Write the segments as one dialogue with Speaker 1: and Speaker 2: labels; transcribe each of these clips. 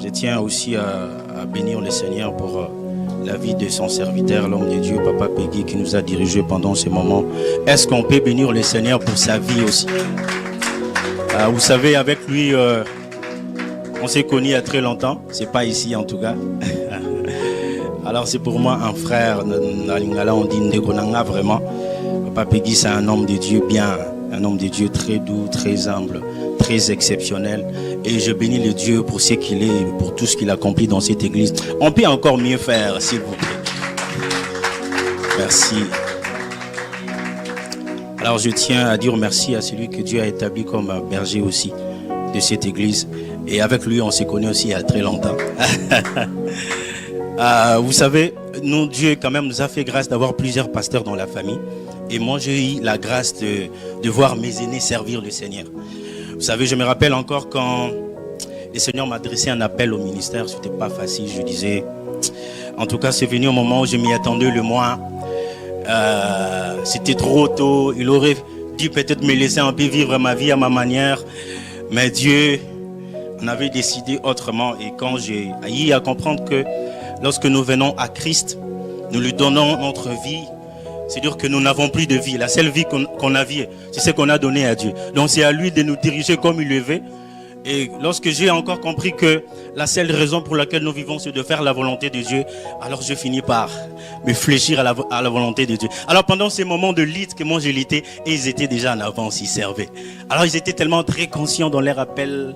Speaker 1: Je tiens aussi à bénir le Seigneur pour la vie de son serviteur, l'homme de Dieu, Papa Peggy, qui nous a dirigés pendant ce moment. Est-ce qu'on peut bénir le Seigneur pour sa vie aussi? Vous savez, avec lui, on s'est connus il y a très longtemps. C'est pas ici en tout cas. Alors c'est pour moi un frère. On dit Ndegonanga vraiment. Papa Peggy, c'est un homme de Dieu bien, un homme de Dieu très doux, très humble, très exceptionnel. Et je bénis le Dieu pour ce qu'il est, pour tout ce qu'il accomplit dans cette église. On peut encore mieux faire, s'il vous plaît. Merci. Alors je tiens à dire merci à celui que Dieu a établi comme berger aussi de cette église. Et avec lui, on s'est connus aussi il y a très longtemps. Vous savez, nous, Dieu quand même nous a fait grâce d'avoir plusieurs pasteurs dans la famille. Et moi, j'ai eu la grâce de voir mes aînés servir le Seigneur. Vous savez, je me rappelle encore quand le Seigneur m'a adressé un appel au ministère. C'était pas facile, je disais. En tout cas, c'est venu au moment où je m'y attendais le mois. C'était trop tôt. Il aurait dû peut-être me laisser un peu vivre ma vie à ma manière. Mais Dieu en avait décidé autrement. Et quand j'ai eu à comprendre que lorsque nous venons à Christ, nous lui donnons notre vie. C'est-à-dire que nous n'avons plus de vie. La seule vie qu'on avait, c'est ce qu'on a donné à Dieu. Donc c'est à lui de nous diriger comme il le veut. Et lorsque j'ai encore compris que la seule raison pour laquelle nous vivons, c'est de faire la volonté de Dieu, alors je finis par me fléchir à la volonté de Dieu. Alors pendant ces moments de lead que moi j'ai leadé, et ils étaient déjà en avance, ils servaient. Alors ils étaient tellement très conscients dans leur appel.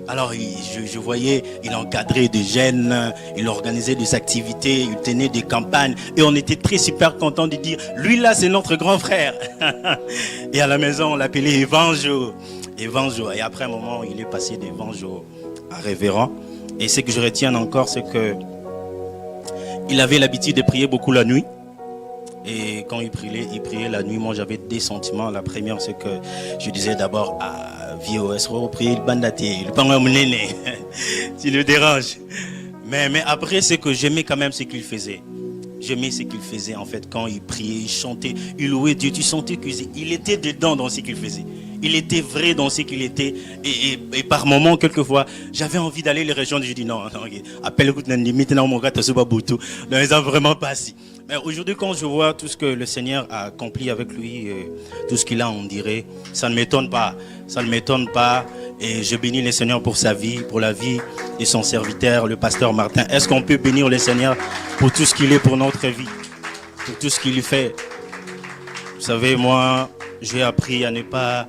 Speaker 1: Alors je voyais, il encadrait des jeunes, il organisait des activités, il tenait des campagnes. Et on était très super contents de dire, lui là c'est notre grand frère. Et à la maison on l'appelait Évangile. Et après un moment il est passé d'Évangile à révérend. Et ce que je retiens encore, c'est que il avait l'habitude de prier beaucoup la nuit. Et quand il priait la nuit, moi j'avais des sentiments. La première, c'est que je disais d'abord à VOS, prier le bandaté, le pangam néné, s'il le dérange. Mais après, c'est que j'aimais quand même ce qu'il faisait. J'aimais ce qu'il faisait en fait quand il priait, il chantait, il louait Dieu. Tu sentais qu'il était dedans dans ce qu'il faisait. Il était vrai dans ce qu'il était. Et par moments, quelquefois, j'avais envie d'aller les rejoindre. Je dis non, appelle maintenant mon gars, t'as Boutou. Non, ils ont vraiment pas si. Mais aujourd'hui, quand je vois tout ce que le Seigneur a accompli avec lui, tout ce qu'il a, on dirait, ça ne m'étonne pas. Ça ne m'étonne pas. Et je bénis le Seigneur pour sa vie, pour la vie de son serviteur, le pasteur Martin. Est-ce qu'on peut bénir le Seigneur pour tout ce qu'il est pour notre vie, pour tout ce qu'il fait? Vous savez, moi, j'ai appris à ne pas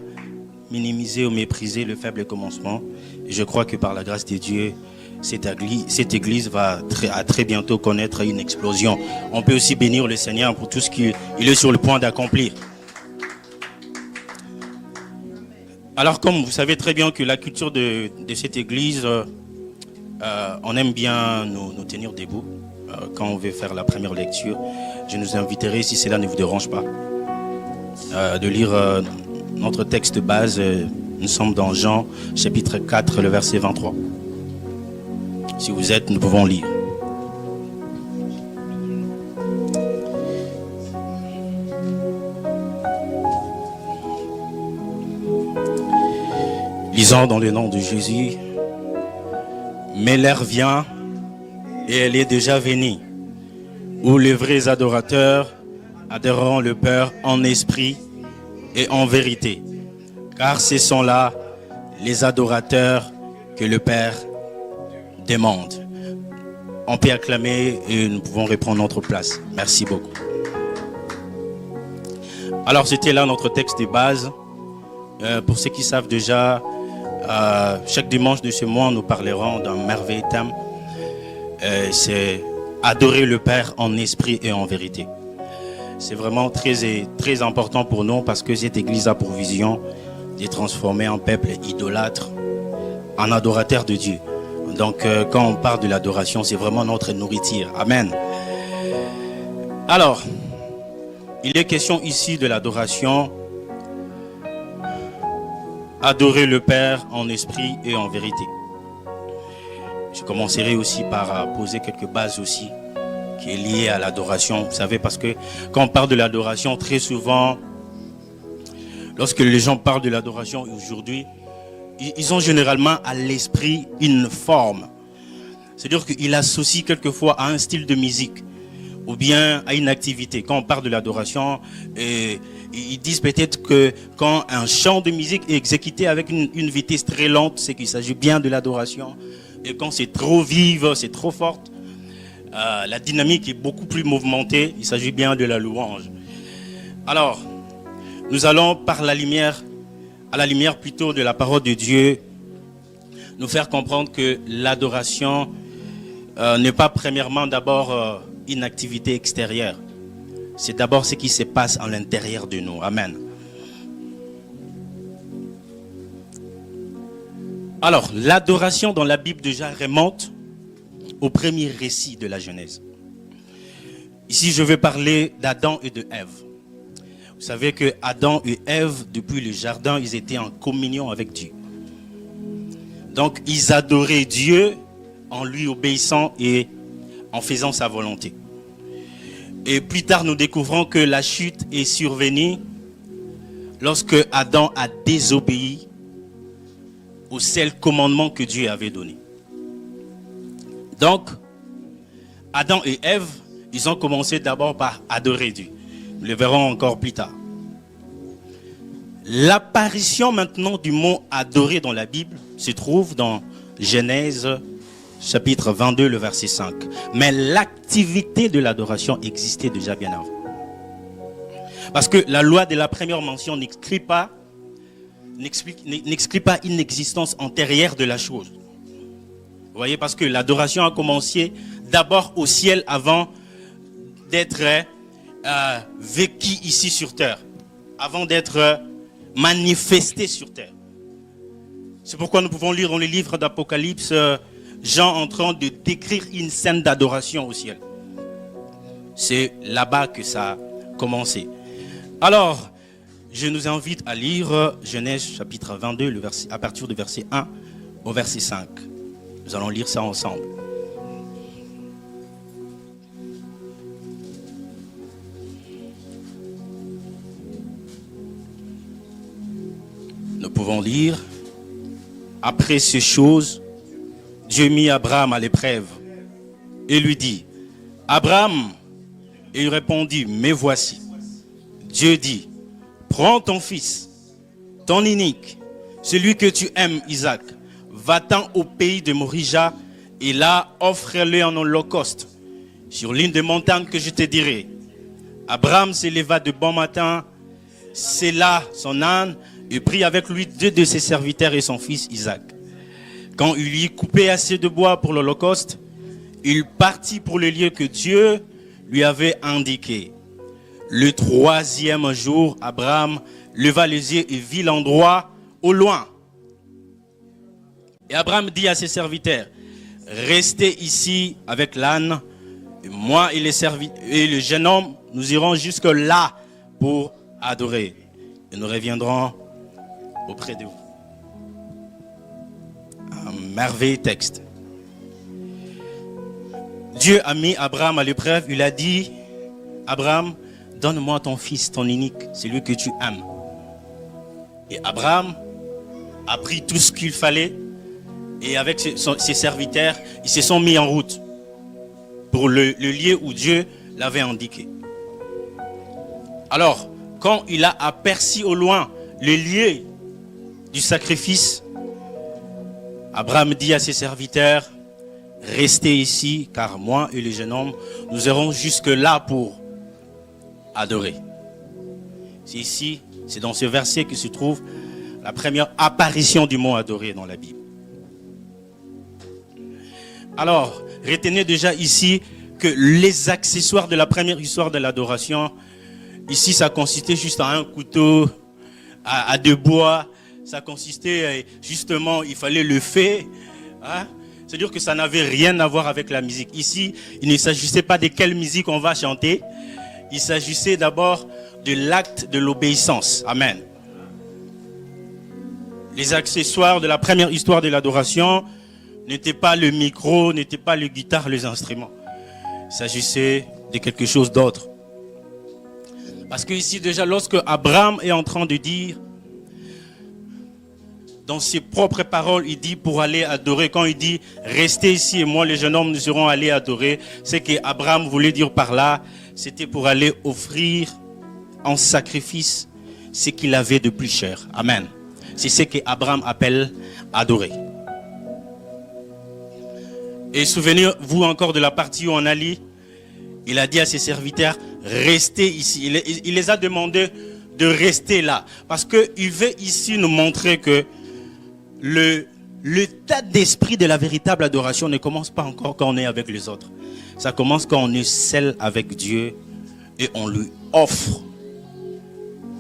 Speaker 1: minimiser ou mépriser le faible commencement. Et je crois que par la grâce de Dieu, cette église va très bientôt connaître une explosion. On peut aussi bénir le Seigneur pour tout ce qu'il est sur le point d'accomplir. Alors comme vous savez très bien que la culture de cette église, on aime bien nous tenir debout. Quand on veut faire la première lecture, je nous inviterai, si cela ne vous dérange pas, de lire notre texte de base. Nous sommes dans Jean chapitre 4, le verset 23. Si vous êtes, nous pouvons lire. Lisons dans le nom de Jésus. Mais l'heure vient, et elle est déjà venue, où les vrais adorateurs adoreront le Père en esprit et en vérité. Car ce sont là les adorateurs que le Père demande. On peut acclamer et nous pouvons reprendre notre place. Merci beaucoup. Alors c'était là notre texte de base. Pour ceux qui savent déjà, chaque dimanche de ce mois, nous parlerons d'un merveilleux thème. C'est adorer le Père en esprit et en vérité. C'est vraiment très important pour nous parce que cette église a pour vision de transformer un peuple idolâtre en adorateur de Dieu. Donc quand on parle de l'adoration, c'est vraiment notre nourriture. Amen. Alors, il est question ici de l'adoration. Adorer le Père en esprit et en vérité. Je commencerai aussi par poser quelques bases aussi qui est liées à l'adoration. Vous savez, parce que quand on parle de l'adoration, très souvent, lorsque les gens parlent de l'adoration aujourd'hui, ils ont généralement à l'esprit une forme. C'est-à-dire qu'il associe quelquefois à un style de musique ou bien à une activité. Quand on parle de l'adoration, ils disent peut-être que quand un chant de musique est exécuté avec une vitesse très lente, c'est qu'il s'agit bien de l'adoration. Et quand c'est trop vive, c'est trop forte, la dynamique est beaucoup plus mouvementée, il s'agit bien de la louange. Alors, nous allons à la lumière plutôt de la parole de Dieu, nous faire comprendre que l'adoration n'est pas premièrement d'abord une activité extérieure. C'est d'abord ce qui se passe à l'intérieur de nous. Amen. Alors, l'adoration dans la Bible déjà remonte au premier récit de la Genèse. Ici, je vais parler d'Adam et de Ève. Vous savez que Adam et Ève, depuis le jardin, ils étaient en communion avec Dieu. Donc, ils adoraient Dieu en lui obéissant et en faisant sa volonté. Et plus tard, nous découvrons que la chute est survenue lorsque Adam a désobéi au seul commandement que Dieu avait donné. Donc, Adam et Ève, ils ont commencé d'abord par adorer Dieu. Nous le verrons encore plus tard. L'apparition maintenant du mot adorer dans la Bible se trouve dans Genèse chapitre 22, le verset 5. Mais l'activité de l'adoration existait déjà bien avant. Parce que la loi de la première mention n'exclut pas une existence antérieure de la chose. Vous voyez, parce que l'adoration a commencé d'abord au ciel avant d'être vécue ici sur terre. Avant d'être manifestée sur terre. C'est pourquoi nous pouvons lire dans les livres d'Apocalypse Jean en train de décrire une scène d'adoration au ciel. C'est là-bas que ça a commencé. Alors, je nous invite à lire Genèse chapitre 22, à partir du verset 1 au verset 5. Nous allons lire ça ensemble. Nous pouvons lire. Après ces choses, Dieu mit Abraham à l'épreuve et lui dit, Abraham, et il répondit, mais voici. Dieu dit, prends ton fils, ton unique, celui que tu aimes, Isaac, va-t'en au pays de Morija et là offre-le en holocauste sur l'une des montagnes que je te dirai. Abraham s'éleva de bon matin, sella son âne et prit avec lui 2 de ses serviteurs et son fils Isaac. Quand il lui coupait assez de bois pour l'holocauste, il partit pour le lieu que Dieu lui avait indiqué. Le 3e jour, Abraham leva les yeux et vit l'endroit au loin. Et Abraham dit à ses serviteurs, restez ici avec l'âne, et moi et le jeune homme, nous irons jusque là pour adorer. Et nous reviendrons auprès de vous. Un merveilleux texte. Dieu a mis Abraham à l'épreuve. Il a dit, Abraham, donne-moi ton fils, ton unique, celui que tu aimes. Et Abraham a pris tout ce qu'il fallait et avec ses serviteurs, ils se sont mis en route pour le lieu où Dieu l'avait indiqué. Alors, quand il a aperçu au loin le lieu du sacrifice, Abraham dit à ses serviteurs, restez ici, car moi et le jeune homme, nous irons jusque là pour adorer. C'est ici, c'est dans ce verset que se trouve la première apparition du mot adorer dans la Bible. Alors, retenez déjà ici que les accessoires de la première histoire de l'adoration, ici ça consistait juste à un couteau, à 2 bois, ça consistait justement, il fallait le feu, hein? C'est-à-dire que ça n'avait rien à voir avec la musique. Ici, il ne s'agissait pas de quelle musique on va chanter, il s'agissait d'abord de l'acte de l'obéissance. Amen. Les accessoires de la première histoire de l'adoration n'étaient pas le micro, n'étaient pas le guitare, les instruments. Il s'agissait de quelque chose d'autre. Parce que ici déjà, lorsque Abraham est en train de dire, dans ses propres paroles, il dit pour aller adorer. Quand il dit restez ici et moi les jeunes hommes nous serons allés adorer, c'est qu'Abraham voulait dire par là, c'était pour aller offrir en sacrifice ce qu'il avait de plus cher. Amen. C'est ce qu'Abraham appelle adorer. Et souvenez-vous encore de la partie où on a lu, il a dit à ses serviteurs, restez ici. Il les a demandé de rester là. Parce qu'il veut ici nous montrer que l'état d'esprit de la véritable adoration ne commence pas encore quand on est avec les autres. Ça commence quand on est seul avec Dieu et on lui offre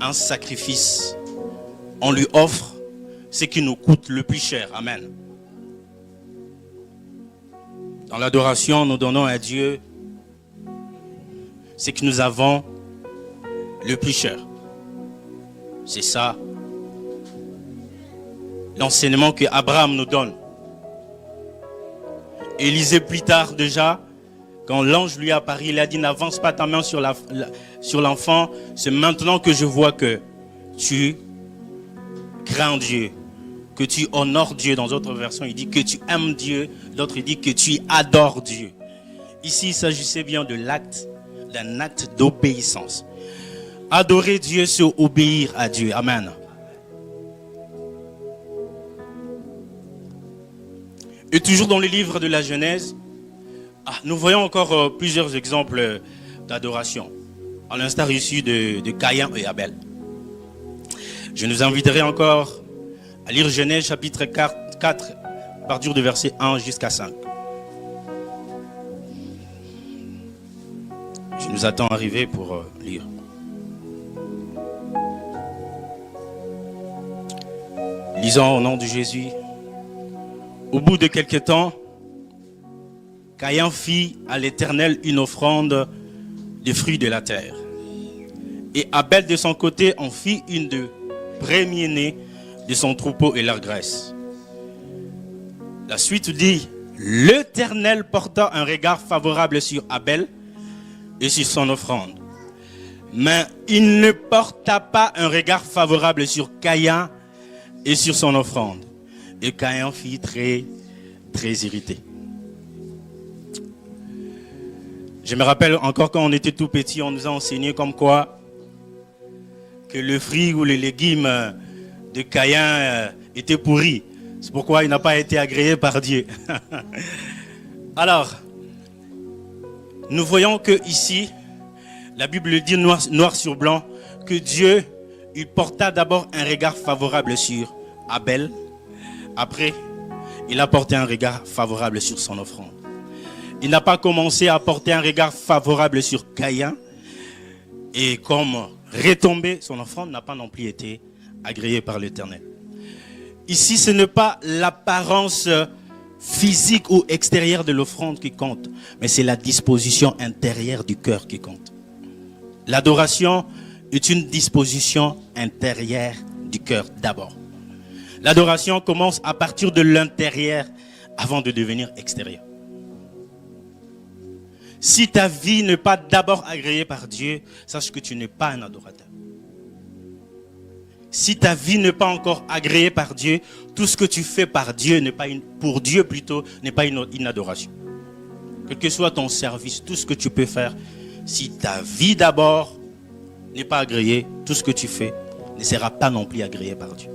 Speaker 1: un sacrifice. On lui offre ce qui nous coûte le plus cher. Amen. Dans l'adoration, nous donnons à Dieu ce que nous avons le plus cher. C'est ça l'enseignement que Abraham nous donne. Élisée plus tard déjà, quand l'ange lui est apparu, il a dit n'avance pas ta main sur l'enfant, c'est maintenant que je vois que tu crains Dieu, que tu honores Dieu. Dans d'autres versions, il dit que tu aimes Dieu, d'autres il dit que tu adores Dieu. Ici, il s'agissait bien de d'un acte d'obéissance. Adorer Dieu, c'est obéir à Dieu. Amen. Et toujours dans le livre de la Genèse, nous voyons encore plusieurs exemples d'adoration, à l'instar ici de Caïn et Abel. Je nous inviterai encore à lire Genèse chapitre 4, à partir du verset 1 jusqu'à 5. Je nous attends arriver pour lire. Lisons au nom de Jésus. Au bout de quelque temps, Caïn fit à l'Éternel une offrande des fruits de la terre. Et Abel de son côté en fit une de premiers-nés de son troupeau et leur graisse. La suite dit, l'Éternel porta un regard favorable sur Abel et sur son offrande. Mais il ne porta pas un regard favorable sur Caïn et sur son offrande. Et Caïn fut très, très irrité. Je me rappelle encore quand on était tout petit, on nous a enseigné comme quoi que le fruit ou les légumes de Caïn étaient pourris. C'est pourquoi il n'a pas été agréé par Dieu. Alors, nous voyons que ici, la Bible dit noir sur blanc, que Dieu, il porta d'abord un regard favorable sur Abel. Après, il a porté un regard favorable sur son offrande. Il n'a pas commencé à porter un regard favorable sur Caïn. Et comme retombé, son offrande n'a pas non plus été agréée par l'Éternel. Ici, ce n'est pas l'apparence physique ou extérieure de l'offrande qui compte, mais c'est la disposition intérieure du cœur qui compte. L'adoration est une disposition intérieure du cœur d'abord. L'adoration commence à partir de l'intérieur avant de devenir extérieure. Si ta vie n'est pas d'abord agréée par Dieu, sache que tu n'es pas un adorateur. Si ta vie n'est pas encore agréée par Dieu, tout ce que tu fais par Dieu pour Dieu plutôt, n'est pas une adoration. Quel que soit ton service, tout ce que tu peux faire, si ta vie d'abord n'est pas agréée, tout ce que tu fais ne sera pas non plus agréé par Dieu.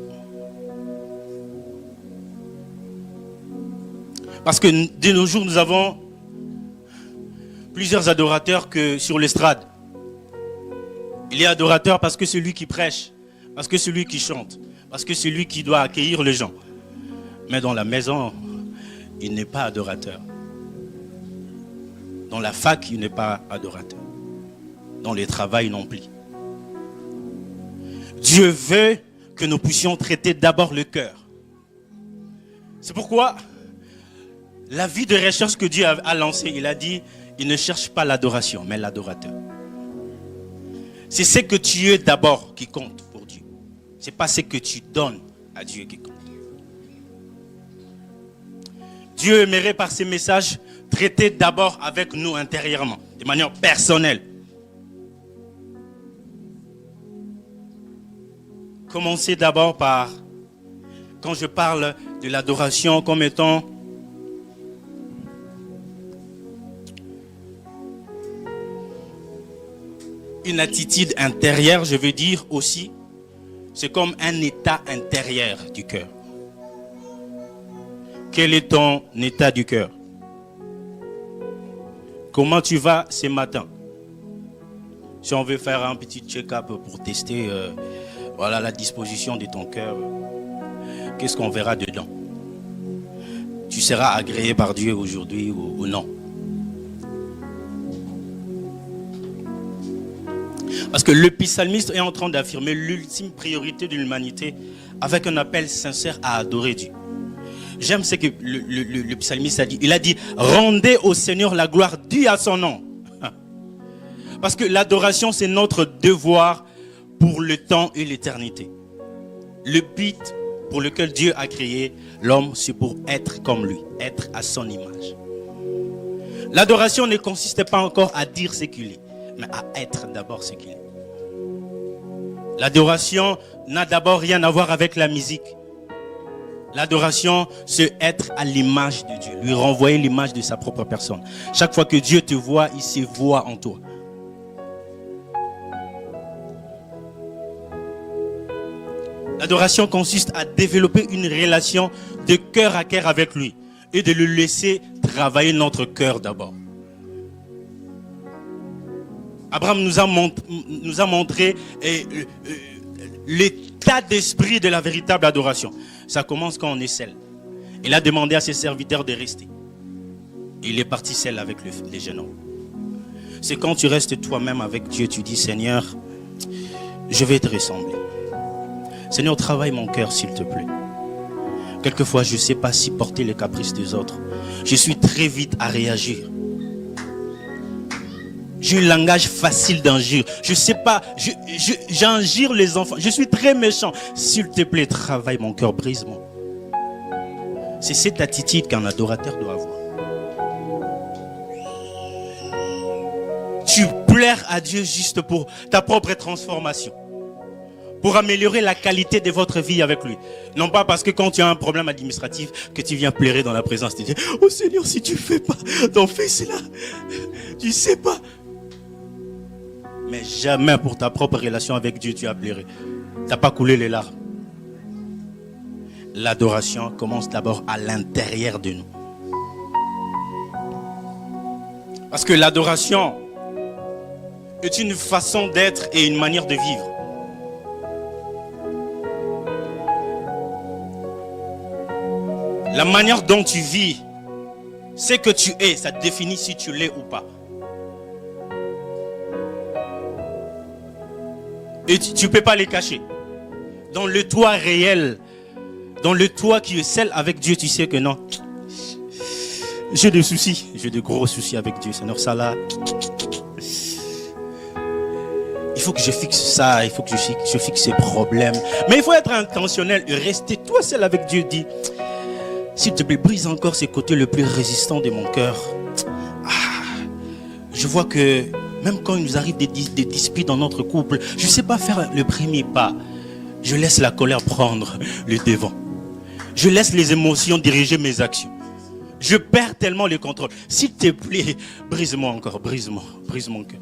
Speaker 1: Parce que de nos jours, nous avons plusieurs adorateurs que sur l'estrade. Il est adorateur parce que c'est lui qui prêche, parce que c'est lui qui chante, parce que c'est lui qui doit accueillir les gens. Mais dans la maison, il n'est pas adorateur. Dans la fac, il n'est pas adorateur. Dans le travail non plus. Dieu veut que nous puissions traiter d'abord le cœur. C'est pourquoi la vie de recherche que Dieu a lancée, il a dit, il ne cherche pas l'adoration, mais l'adorateur. C'est ce que tu es d'abord qui compte pour Dieu. Ce n'est pas ce que tu donnes à Dieu qui compte. Dieu aimerait par ces messages traiter d'abord avec nous intérieurement, de manière personnelle. Commencez d'abord par quand je parle de l'adoration comme étant une attitude intérieure, je veux dire aussi, c'est comme un état intérieur du cœur. Quel est ton état du cœur? Comment tu vas ce matin? Si on veut faire un petit check-up pour tester voilà, la disposition de ton cœur, qu'est-ce qu'on verra dedans? Tu seras agréé par Dieu aujourd'hui ou non? Parce que le psalmiste est en train d'affirmer l'ultime priorité de l'humanité avec un appel sincère à adorer Dieu. J'aime ce que le psalmiste a dit. Il a dit, rendez au Seigneur la gloire due à son nom. Parce que l'adoration, c'est notre devoir pour le temps et l'éternité. Le but pour lequel Dieu a créé l'homme, c'est pour être comme lui, être à son image. L'adoration ne consiste pas encore à dire ce qu'il est, mais à être d'abord ce qu'il est. L'adoration n'a d'abord rien à voir avec la musique. L'adoration, c'est être à l'image de Dieu, lui renvoyer l'image de sa propre personne. Chaque fois que Dieu te voit, il se voit en toi. L'adoration consiste à développer une relation de cœur à cœur avec lui et de le laisser travailler notre cœur d'abord. Abraham nous a montré l'état d'esprit de la véritable adoration. Ça commence quand on est seul. Il a demandé à ses serviteurs de rester. Il est parti seul avec les jeunes hommes. C'est quand tu restes toi-même avec Dieu, tu dis, Seigneur, je vais te ressembler. Seigneur, travaille mon cœur s'il te plaît. Quelquefois, je ne sais pas si porter les caprices des autres. Je suis très vite à réagir. J'ai un langage facile d'injure. Je ne sais pas, j'injure les enfants. Je suis très méchant. S'il te plaît, travaille mon cœur, brise-moi. C'est cette attitude qu'un adorateur doit avoir. Tu plaires à Dieu juste pour ta propre transformation. Pour améliorer la qualité de votre vie avec lui. Non pas parce que quand tu as un problème administratif, que tu viens pleurer dans la présence de Dieu. Oh Seigneur, si tu ne fais pas, ton fils est là. Tu ne sais pas. Mais jamais pour ta propre relation avec Dieu, tu as pleuré. Tu n'as pas coulé les larmes. L'adoration commence d'abord à l'intérieur de nous. Parce que l'adoration est une façon d'être et une manière de vivre. La manière dont tu vis, ce que tu es, ça définit si tu l'es ou pas. Et tu ne peux pas les cacher. Dans le toi réel, dans le toi qui est seul avec Dieu, tu sais que non. J'ai des soucis, j'ai de gros soucis avec Dieu. Seigneur, ça là. Il faut que je fixe ça, il faut que je fixe ces problèmes. Mais il faut être intentionnel et rester toi seul avec Dieu. Dis, s'il te plaît, brise encore ces côtés le plus résistants de mon cœur. Je vois que même quand il nous arrive des disputes dans notre couple, je ne sais pas faire le premier pas. Je laisse la colère prendre le devant. Je laisse les émotions diriger mes actions. Je perds tellement le contrôle. S'il te plaît, brise-moi encore, brise-moi, brise mon cœur.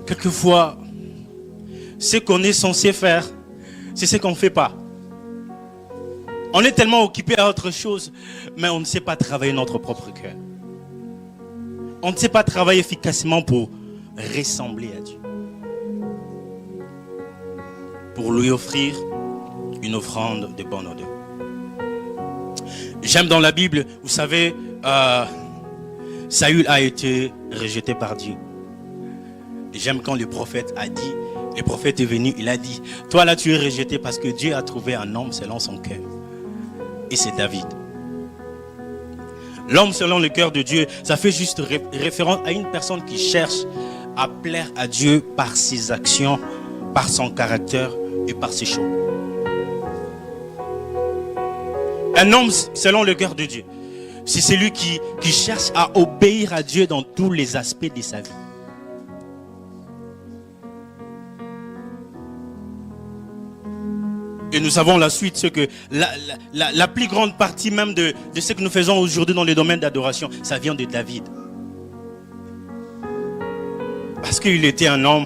Speaker 1: Quelquefois, ce qu'on est censé faire, c'est ce qu'on ne fait pas. On est tellement occupé à autre chose, mais on ne sait pas travailler notre propre cœur. On ne sait pas travailler efficacement pour ressembler à Dieu. Pour lui offrir une offrande de bonne odeur. J'aime dans la Bible, vous savez, Saül a été rejeté par Dieu. J'aime quand le prophète a dit, le prophète est venu, il a dit, toi là tu es rejeté parce que Dieu a trouvé un homme selon son cœur. Et c'est David. L'homme selon le cœur de Dieu, ça fait juste référence à une personne qui cherche à plaire à Dieu par ses actions, par son caractère et par ses choix. Un homme selon le cœur de Dieu, c'est celui qui cherche à obéir à Dieu dans tous les aspects de sa vie. Et nous savons la suite, c'est que la plus grande partie même de ce que nous faisons aujourd'hui dans le domaine d'adoration, ça vient de David. Parce qu'il était un homme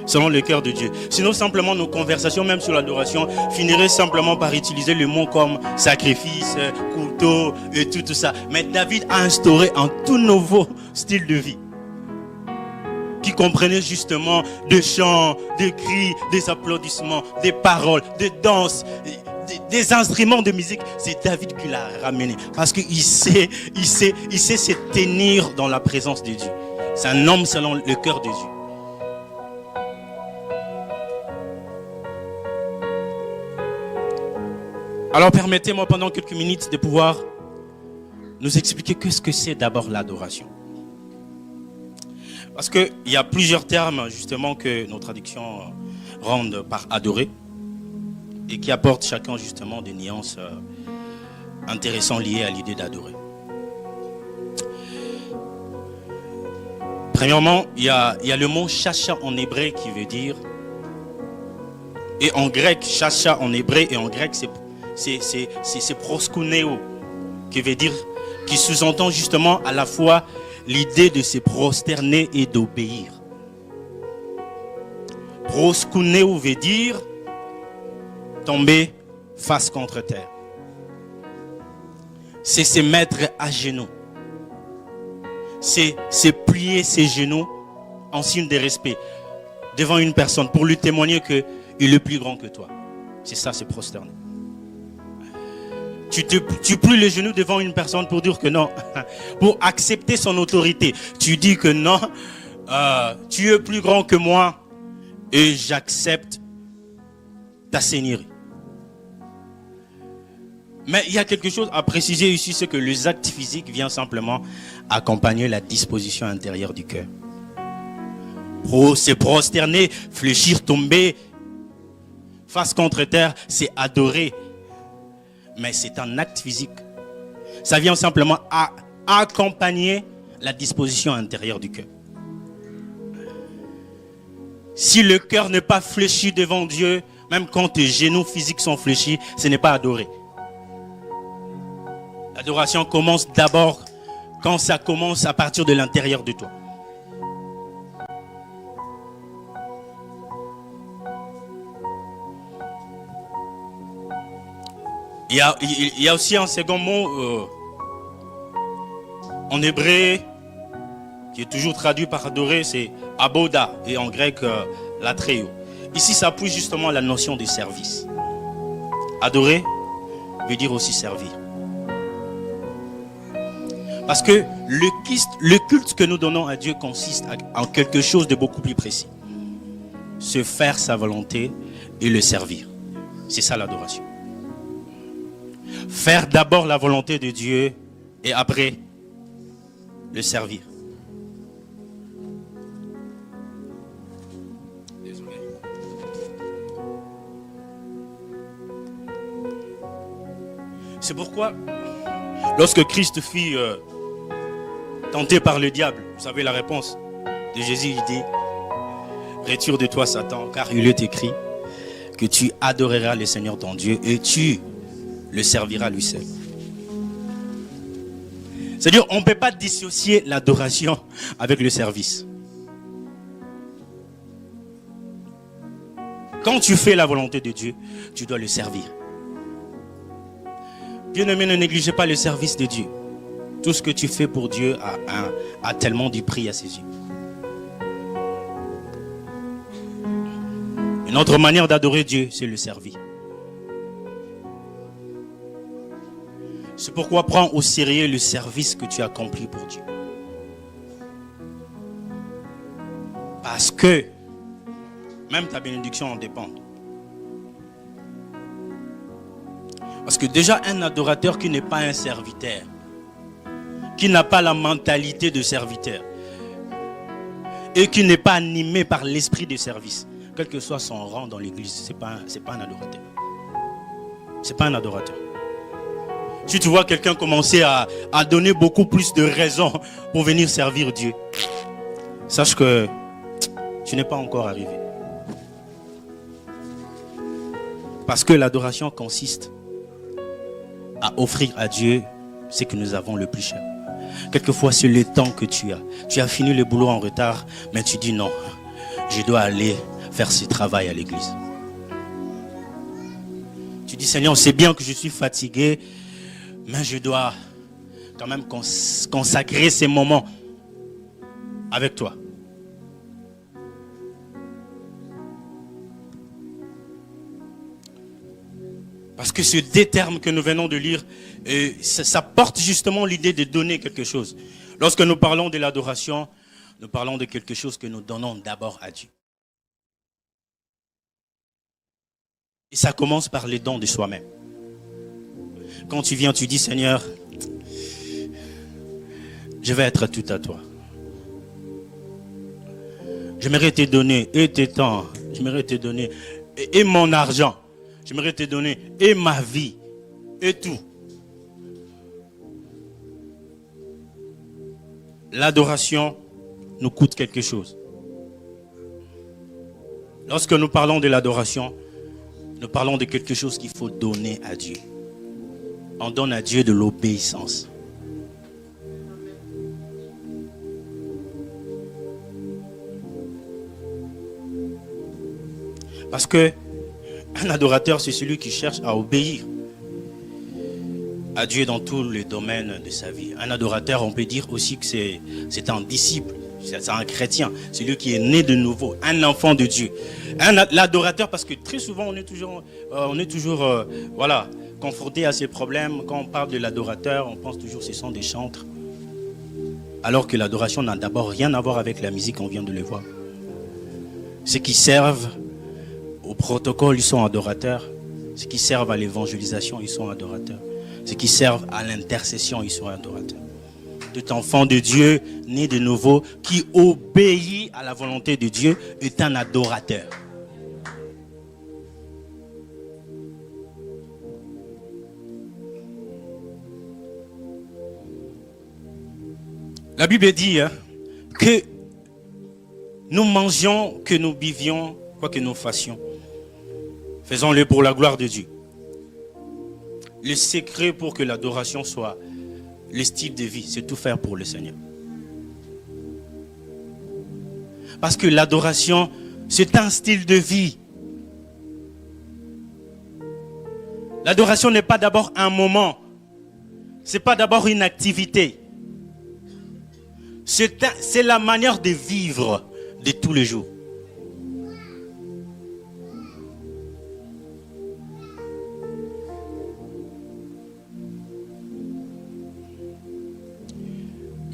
Speaker 1: selon le cœur de Dieu. Sinon, simplement, nos conversations, même sur l'adoration, finiraient simplement par utiliser le mot comme sacrifice, couteau et tout ça. Mais David a instauré un tout nouveau style de vie qui comprenait justement des chants, des cris, des applaudissements, des paroles, des danses, des instruments de musique. C'est David qui l'a ramené parce qu'il sait se tenir dans la présence de Dieu. C'est un homme selon le cœur de Dieu. Alors permettez-moi pendant quelques minutes de pouvoir nous expliquer ce que c'est d'abord l'adoration. Parce qu'il y a plusieurs termes justement que nos traductions rendent par adorer et qui apportent chacun justement des nuances intéressantes liées à l'idée d'adorer. Premièrement, il y a le mot chacha en hébreu qui veut dire, et en grec, chacha en hébreu et en grec c'est proskuneo qui veut dire, qui sous-entend justement à la fois l'idée de se prosterner et d'obéir. Proskuneo veut dire tomber face contre terre. C'est se mettre à genoux. C'est plier ses genoux en signe de respect devant une personne pour lui témoigner qu'il est plus grand que toi. C'est ça, c'est prosterner. Tu plies les genoux devant une personne pour dire que non, pour accepter son autorité. Tu dis que non, tu es plus grand que moi et j'accepte ta seigneurie. Mais il y a quelque chose à préciser ici, c'est que les actes physiques viennent simplement accompagner la disposition intérieure du cœur. Se prosterner, fléchir, tomber, face contre terre, c'est adorer. Mais c'est un acte physique. Ça vient simplement accompagner la disposition intérieure du cœur. Si le cœur n'est pas fléchi devant Dieu, même quand tes genoux physiques sont fléchis, ce n'est pas adorer. L'adoration commence d'abord quand ça commence à partir de l'intérieur de toi. Il y a aussi un second mot en hébreu qui est toujours traduit par adorer, c'est aboda et en grec latreo. Ici, ça pousse justement à la notion de service. Adorer veut dire aussi servir. Parce que le culte que nous donnons à Dieu consiste en quelque chose de beaucoup plus précis. Se faire sa volonté et le servir. C'est ça l'adoration. Faire d'abord la volonté de Dieu et après le servir. Désolé. C'est pourquoi lorsque Christ fut tenté par le diable, vous savez la réponse de Jésus, il dit: retire de toi Satan, car il est écrit que tu adoreras le Seigneur ton Dieu et tu le servira lui seul. C'est-à-dire, on ne peut pas dissocier l'adoration avec le service. Quand tu fais la volonté de Dieu, tu dois le servir. Bien-aimé, ne négligez pas le service de Dieu. Tout ce que tu fais pour Dieu a tellement du prix à ses yeux. Une autre manière d'adorer Dieu, c'est le servir. C'est pourquoi prends au sérieux le service que tu accomplis pour Dieu. Parce que même ta bénédiction en dépend. Parce que déjà un adorateur qui n'est pas un serviteur, qui n'a pas la mentalité de serviteur et qui n'est pas animé par l'esprit de service, quel que soit son rang dans l'église, c'est pas un adorateur. C'est pas un adorateur. Si tu vois quelqu'un commencer à donner beaucoup plus de raisons pour venir servir Dieu, sache que tu n'es pas encore arrivé. Parce que l'adoration consiste à offrir à Dieu ce que nous avons le plus cher. Quelquefois, c'est le temps que tu as. Tu as fini le boulot en retard, mais tu dis non, je dois aller faire ce travail à l'église. Tu dis, Seigneur, c'est bien que je suis fatigué, mais je dois quand même consacrer ces moments avec toi. Parce que ce deux termes que nous venons de lire, ça porte justement l'idée de donner quelque chose. Lorsque nous parlons de l'adoration, nous parlons de quelque chose que nous donnons d'abord à Dieu. Et ça commence par les dons de soi-même. Quand tu viens, tu dis, Seigneur, je vais être tout à toi. J'aimerais te donner et tes temps, j'aimerais te donner et mon argent. J'aimerais te donner et ma vie, et tout. L'adoration nous coûte quelque chose. Lorsque nous parlons de l'adoration, nous parlons de quelque chose qu'il faut donner à Dieu. On donne à Dieu de l'obéissance. Parce que un adorateur, c'est celui qui cherche à obéir à Dieu dans tous les domaines de sa vie. Un adorateur, on peut dire aussi que c'est un disciple, c'est un chrétien, celui qui est né de nouveau, un enfant de Dieu. L'adorateur, parce que très souvent, on est toujours voilà, confronté à ces problèmes. Quand on parle de l'adorateur, on pense toujours que ce sont des chantres. Alors que l'adoration n'a d'abord rien à voir avec la musique, on vient de le voir. Ceux qui servent au protocole, ils sont adorateurs. Ceux qui servent à l'évangélisation, ils sont adorateurs. Ceux qui servent à l'intercession, ils sont adorateurs. Tout enfant de Dieu, né de nouveau, qui obéit à la volonté de Dieu, est un adorateur. La Bible dit que nous mangions, que nous buvions, quoi que nous fassions, faisons-le pour la gloire de Dieu. Le secret pour que l'adoration soit le style de vie, c'est tout faire pour le Seigneur. Parce que l'adoration, c'est un style de vie. L'adoration n'est pas d'abord un moment. Ce n'est pas d'abord une activité. C'est la manière de vivre de tous les jours.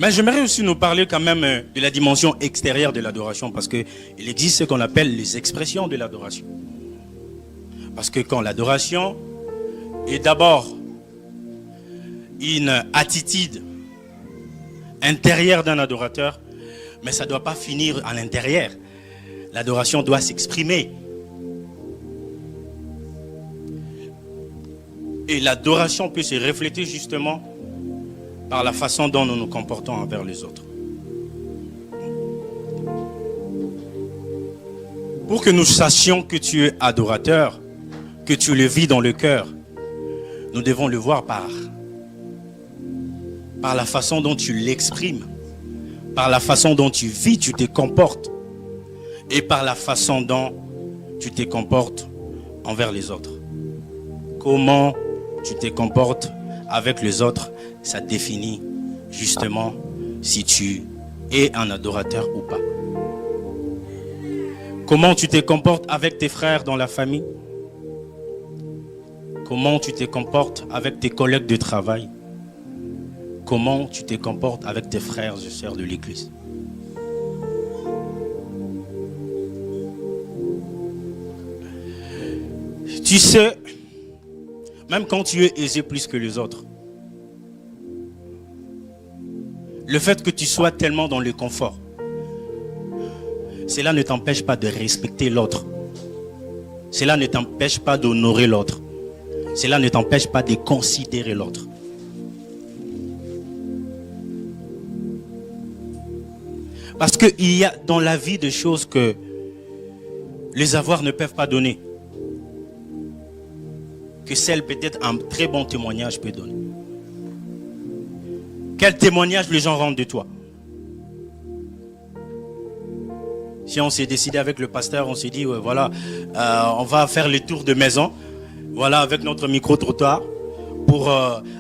Speaker 1: Mais j'aimerais aussi nous parler quand même de la dimension extérieure de l'adoration, parce qu'il existe ce qu'on appelle les expressions de l'adoration. Parce que quand l'adoration est d'abord une attitude intérieure d'un adorateur, mais ça ne doit pas finir à l'intérieur. L'adoration doit s'exprimer. Et l'adoration peut se refléter justement par la façon dont nous nous comportons envers les autres. Pour que nous sachions que tu es adorateur, que tu le vis dans le cœur, nous devons le voir par la façon dont tu l'exprimes, par la façon dont tu vis, tu te comportes, et par la façon dont tu te comportes envers les autres. Comment tu te comportes avec les autres, ça définit justement si tu es un adorateur ou pas. Comment tu te comportes avec tes frères dans la famille? Comment tu te comportes avec tes collègues de travail? Comment tu te comportes avec tes frères et sœurs de l'église? Tu sais, même quand tu es aisé plus que les autres, le fait que tu sois tellement dans le confort, cela ne t'empêche pas de respecter l'autre. Cela ne t'empêche pas d'honorer l'autre. Cela ne t'empêche pas de considérer l'autre. Parce qu'il y a dans la vie des choses que les avoirs ne peuvent pas donner. que seul peut-être un très bon témoignage peut donner. Quel témoignage les gens rendent de toi? Si on s'est décidé avec le pasteur, on s'est dit, ouais, voilà, on va faire le tour de maison, voilà, avec notre micro-trottoir, pour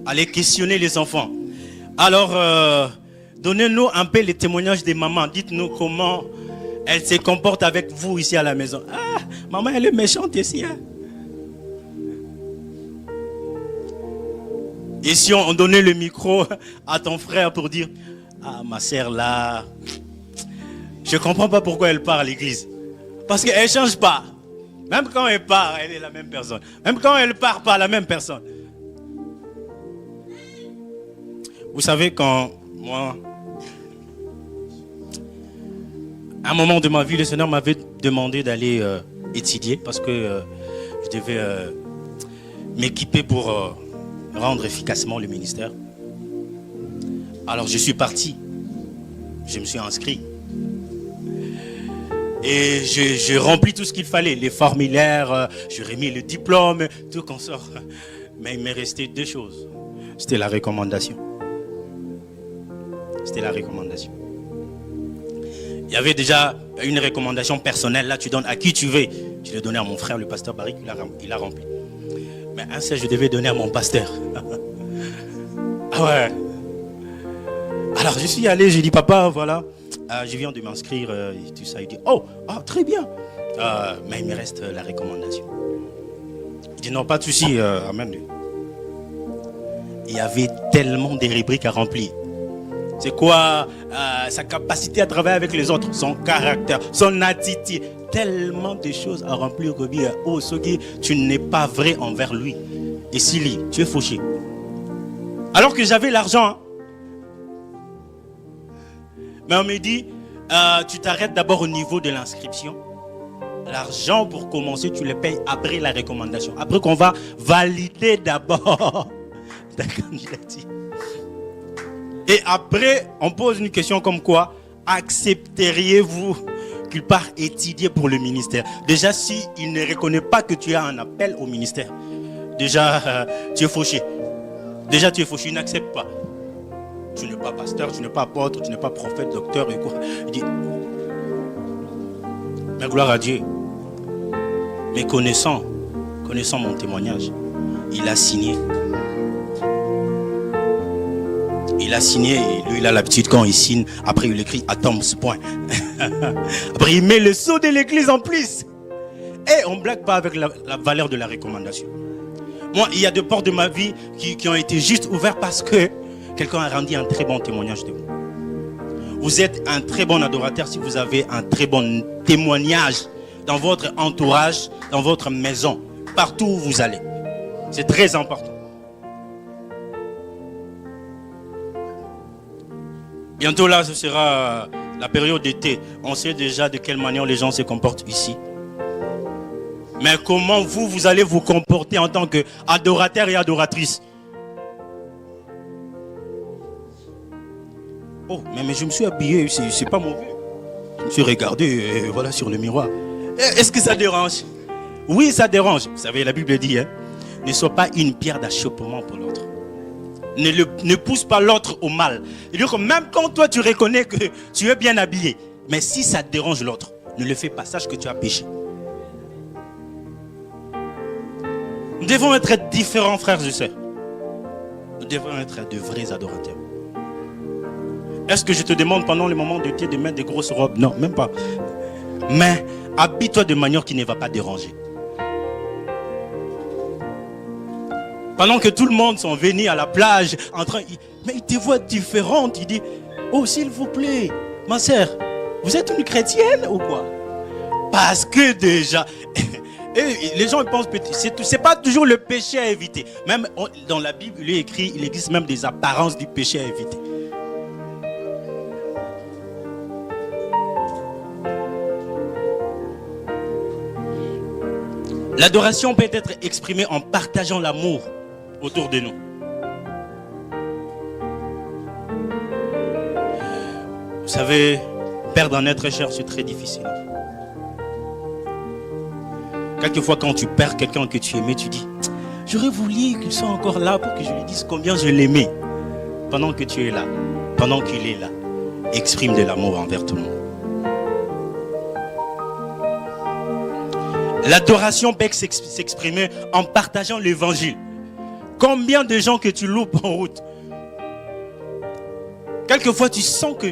Speaker 1: aller questionner les enfants. Alors, donnez-nous un peu les témoignages des mamans. Dites-nous comment elles se comportent avec vous ici à la maison. Ah, maman, elle est méchante ici. Hein? Et si on donnait le micro à ton frère pour dire, ah, ma sœur là, je ne comprends pas pourquoi elle part à l'église. Parce qu'elle ne change pas. Même quand elle part, elle est la même personne. Même quand elle part, pas la même personne. Vous savez, quand moi, à un moment de ma vie, le Seigneur m'avait demandé d'aller étudier parce que je devais m'équiper pour rendre efficacement le ministère. Alors je suis parti. Je me suis inscrit. Et j'ai rempli tout ce qu'il fallait, les formulaires, j'ai remis le diplôme, tout qu'on sort. Mais il m'est resté deux choses. C'était la recommandation. C'était la recommandation. Il y avait déjà une recommandation personnelle. Là, tu donnes à qui tu veux. Je l'ai donné à mon frère, le pasteur Barrick, il a rempli. Mais un seul, je devais donner à mon pasteur. Ah ouais. Alors, je suis allé, j'ai dit, papa, voilà. Je viens de m'inscrire et tout ça. Il dit, oh, très bien. Mais il me reste la recommandation. Il dit, non, pas de souci. Amen. Il y avait tellement de rubriques à remplir. C'est quoi sa capacité à travailler avec les autres, son caractère, son attitude. Tellement de choses à remplir. Oh, Sogi, tu n'es pas vrai envers lui. Et Sili, tu es fauché. Alors que j'avais l'argent. Hein. Mais on me dit, tu t'arrêtes d'abord au niveau de l'inscription. L'argent pour commencer, tu le payes après la recommandation. Après qu'on va valider d'abord ta candidature. Et après, on pose une question comme quoi, accepteriez-vous qu'il parte étudier pour le ministère? Déjà, s'il ne reconnaît pas que tu as un appel au ministère, déjà, tu es fauché. Déjà, tu es fauché, il n'accepte pas. Tu n'es pas pasteur, tu n'es pas apôtre, tu n'es pas prophète, docteur et quoi. Il dit, mais gloire à Dieu. Mais connaissant mon témoignage, il a signé. Il a signé et lui il a l'habitude quand il signe, après il écrit Atoms, point. Après il met le sceau de l'église en plus. Et on ne blague pas avec la valeur de la recommandation. Moi, il y a des portes de ma vie qui ont été juste ouvertes parce que quelqu'un a rendu un très bon témoignage de vous. Vous êtes un très bon adorateur si vous avez un très bon témoignage dans votre entourage, dans votre maison, partout où vous allez. C'est très important. Bientôt là, ce sera la période d'été. On sait déjà de quelle manière les gens se comportent ici. Mais comment vous allez vous comporter en tant qu'adorateur et adoratrice? Oh, mais je me suis habillé, c'est pas mauvais. Je me suis regardé, voilà, sur le miroir. Est-ce que ça dérange? Oui, ça dérange. Vous savez, la Bible dit, hein, ne sois pas une pierre d'achoppement pour l'autre. Ne pousse pas l'autre au mal. C'est-à-dire que même quand toi tu reconnais que tu es bien habillé, mais si ça dérange l'autre, ne le fais pas, sache que tu as péché. Nous devons être différents, frères et sœurs. Nous devons être de vrais adorateurs. Est-ce que je te demande pendant le moment de thé de mettre des grosses robes? Non, même pas. Mais habille-toi de manière qui ne va pas déranger. Pendant que tout le monde sont venus à la plage, mais il te voit différente. Il dit, oh s'il vous plaît, ma sœur, vous êtes une chrétienne ou quoi? Parce que déjà, et les gens pensent que c'est pas toujours le péché à éviter. Même dans la Bible, il est écrit, il existe même des apparences du péché à éviter. L'adoration peut être exprimée en partageant l'amour autour de nous. Vous savez, perdre un être cher, c'est très difficile. Quelquefois, quand tu perds quelqu'un que tu aimais, tu dis, J'aurais voulu qu'il soit encore là pour que je lui dise combien je l'aimais. Pendant que tu es là, pendant qu'il est là, exprime de l'amour envers tout le monde. L'adoration peut s'exprimer en partageant l'évangile. Combien de gens que tu loupes en route? Quelquefois tu sens que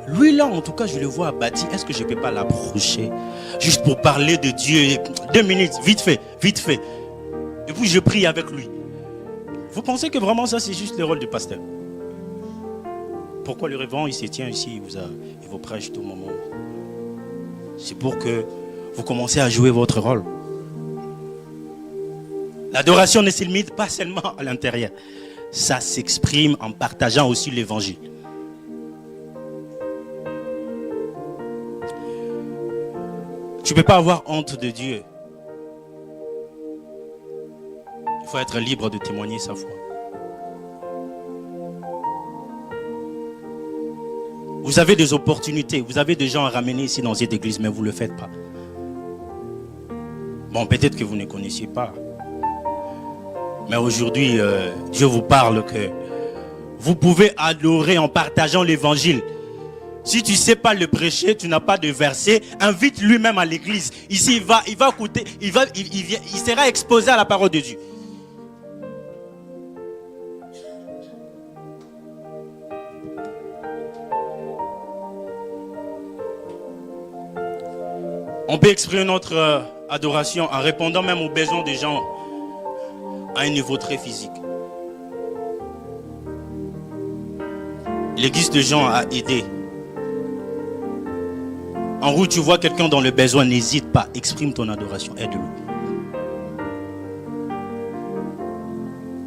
Speaker 1: lui là, en tout cas, je le vois abattu. Est-ce que je ne peux pas l'approcher juste pour parler de Dieu? 2 minutes, vite fait, vite fait. Et puis je prie avec lui. Vous pensez que vraiment ça, c'est juste le rôle du pasteur? Pourquoi le révérend, il se tient ici, il vous prêche tout le moment? C'est pour que vous commencez à jouer votre rôle. L'adoration ne se limite pas seulement à l'intérieur. Ça s'exprime en partageant aussi l'évangile. Tu ne peux pas avoir honte de Dieu. Il faut être libre de témoigner sa foi. Vous avez des opportunités, vous avez des gens à ramener ici dans cette église, mais vous ne le faites pas. Bon, peut-être que vous ne connaissiez pas. Mais aujourd'hui, Dieu vous parle que vous pouvez adorer en partageant l'évangile. Si tu ne sais pas le prêcher, tu n'as pas de verset, invite lui-même à l'église. Ici, il va écouter, il sera exposé à la parole de Dieu. On peut exprimer notre adoration en répondant même aux besoins des gens à un niveau très physique. L'église de Jean a aidé. En route, tu vois quelqu'un dans le besoin, n'hésite pas, exprime ton adoration, aide-le.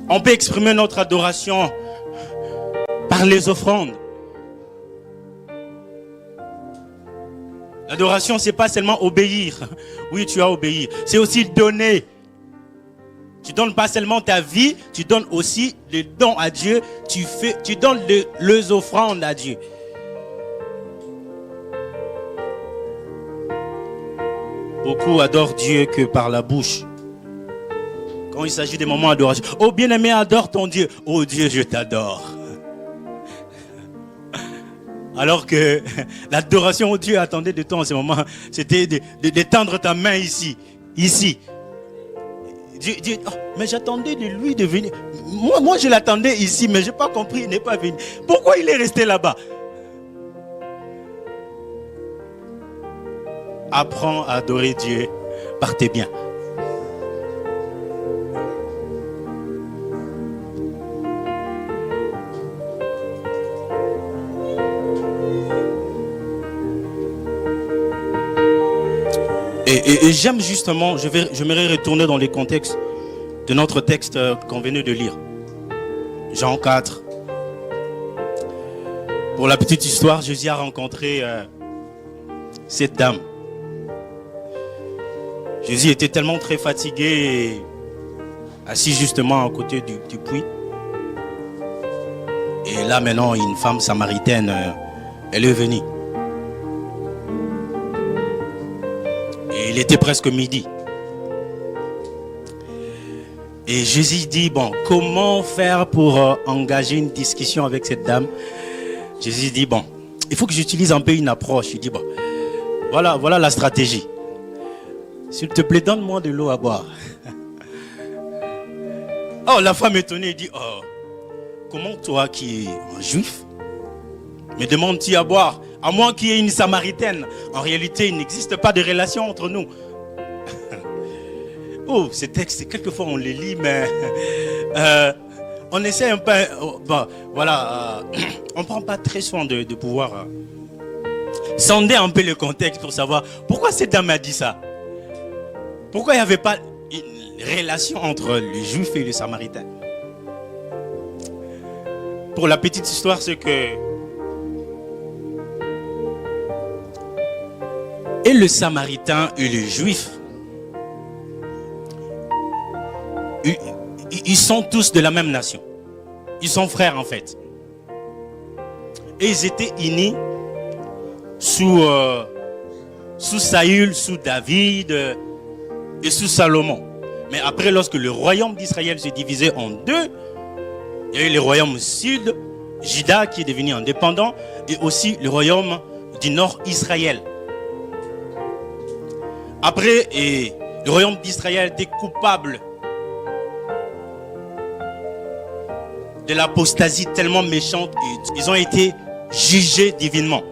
Speaker 1: On peut exprimer notre adoration par les offrandes. L'adoration, ce n'est pas seulement obéir. Oui, tu as obéi. C'est aussi donner. Tu ne donnes pas seulement ta vie, tu donnes aussi le don à Dieu. Tu donnes les offrandes à Dieu. Beaucoup adorent Dieu que par la bouche. Quand il s'agit des moments d'adoration. Oh bien-aimé, adore ton Dieu. Oh Dieu, je t'adore. Alors que l'adoration au Dieu attendait de toi en ce moment, c'était d'étendre ta main ici. Ici. Dieu, oh, mais j'attendais de lui de venir. Moi je l'attendais ici, mais je n'ai pas compris, il n'est pas venu. Pourquoi il est resté là-bas? Apprends à adorer Dieu par tes biens. Et j'aime justement, j'aimerais retourner dans les contextes de notre texte qu'on venait de lire. Jean 4. Pour la petite histoire, Jésus a rencontré cette dame. Jésus était tellement très fatigué, et assis justement à côté du puits. Et là maintenant, une femme samaritaine, elle est venue. Et il était presque midi. Et Jésus dit, bon, comment faire pour engager une discussion avec cette dame? Jésus dit, bon, il faut que j'utilise un peu une approche. Il dit, bon, voilà la stratégie. S'il te plaît, donne-moi de l'eau à boire. Oh, la femme étonnée dit, oh, comment toi qui es un juif, me demandes-tu à boire? À moins qu'il y ait une samaritaine. En réalité, il n'existe pas de relation entre nous. Oh, ces textes, quelquefois on les lit, mais on essaie un peu, bon, voilà, on ne prend pas très soin de pouvoir sonder un peu le contexte pour savoir pourquoi cette dame a dit ça. Pourquoi il n'y avait pas une relation entre les Juifs et les Samaritains? Pour la petite histoire, c'est que et le Samaritain et le Juif, ils sont tous de la même nation. Ils sont frères en fait. Et ils étaient unis sous Saül, sous David et sous Salomon. Mais après, lorsque le royaume d'Israël s'est divisé en deux, il y a eu le royaume sud, Juda, qui est devenu indépendant, et aussi le royaume du nord, Israël. Après, le royaume d'Israël était coupable de l'apostasie tellement méchante, et ils ont été jugés divinement.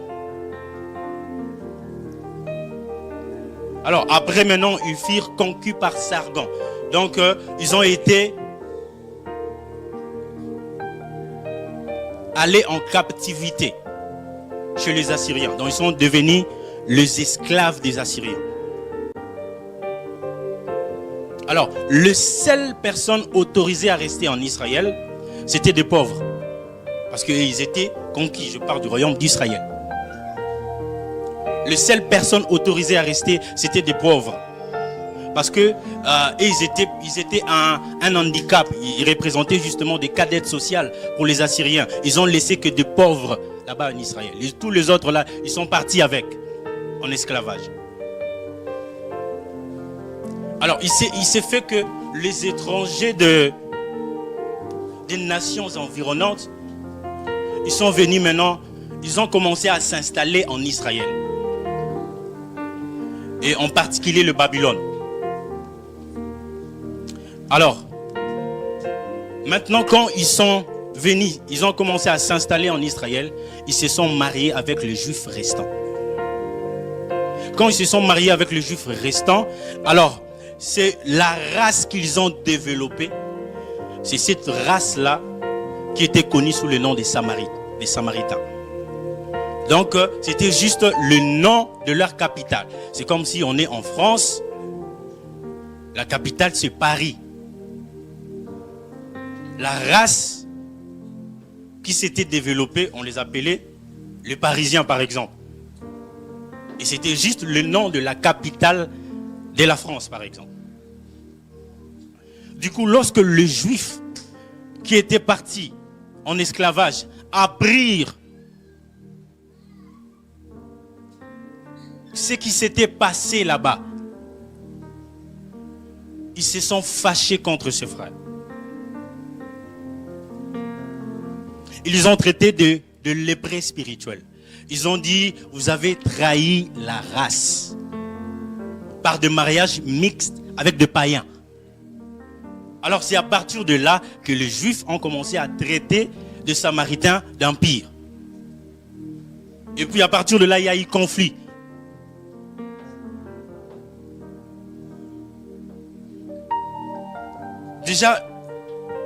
Speaker 1: Alors après maintenant, ils furent conquis par Sargon. Donc ils ont été allés en captivité chez les Assyriens. Donc ils sont devenus les esclaves des Assyriens. Alors, les seules personnes autorisées à rester en Israël, c'était des pauvres. Parce qu'ils étaient conquis, je parle du royaume d'Israël. Les seules personnes autorisées à rester, c'était des pauvres. Parce que ils étaient un handicap. Ils représentaient justement des cadettes sociales pour les Assyriens. Ils ont laissé que des pauvres là-bas en Israël. Tous les autres là, ils sont partis en esclavage. Alors, il s'est fait que les étrangers des nations environnantes, ils sont venus maintenant, ils ont commencé à s'installer en Israël. Et en particulier le Babylone. Alors, maintenant quand ils sont venus, ils ont commencé à s'installer en Israël, ils se sont mariés avec les Juifs restants. Quand ils se sont mariés avec les Juifs restants, alors, c'est la race qu'ils ont développée. C'est cette race-là qui était connue sous le nom des Samaritains. Donc, c'était juste le nom de leur capitale. C'est comme si on est en France. La capitale, c'est Paris. La race qui s'était développée, on les appelait les Parisiens, par exemple. Et c'était juste le nom de la capitale de la France, par exemple. Du coup, lorsque les Juifs qui étaient partis en esclavage apprirent ce qui s'était passé là-bas, ils se sont fâchés contre ce frère. Ils les ont traités de lépreux spirituels. Ils ont dit, vous avez trahi la race par des mariages mixtes avec des païens. Alors c'est à partir de là que les Juifs ont commencé à traiter des Samaritains d'empire. Et puis à partir de là, il y a eu conflit. Déjà,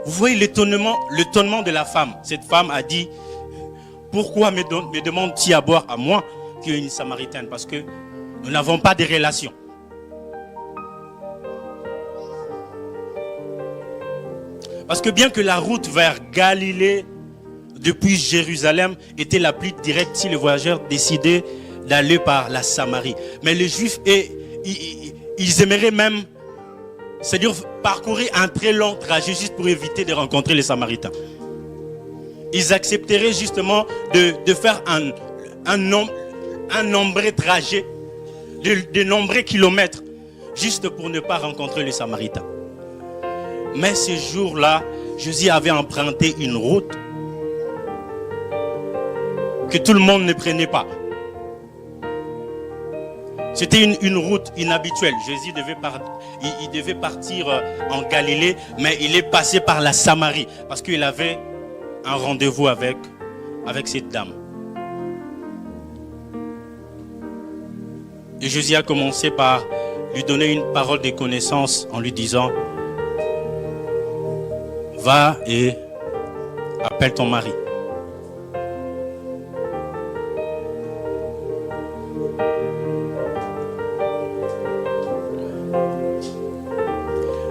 Speaker 1: vous voyez l'étonnement de la femme. Cette femme a dit, pourquoi me demandes-tu à boire à moi qui est une Samaritaine? Parce que nous n'avons pas de relation. Parce que bien que la route vers Galilée, depuis Jérusalem, était la plus directe si les voyageurs décidaient d'aller par la Samarie. Mais les Juifs, ils aimeraient même, c'est-à-dire parcourir un très long trajet juste pour éviter de rencontrer les Samaritains. Ils accepteraient justement de faire un nombreux trajet, de nombreux kilomètres, juste pour ne pas rencontrer les Samaritains. Mais ce jour-là, Jésus avait emprunté une route que tout le monde ne prenait pas. C'était une route inhabituelle. Jésus devait partir en Galilée, mais il est passé par la Samarie parce qu'il avait un rendez-vous avec cette dame. Et Jésus a commencé par lui donner une parole de connaissance en lui disant, va et appelle ton mari.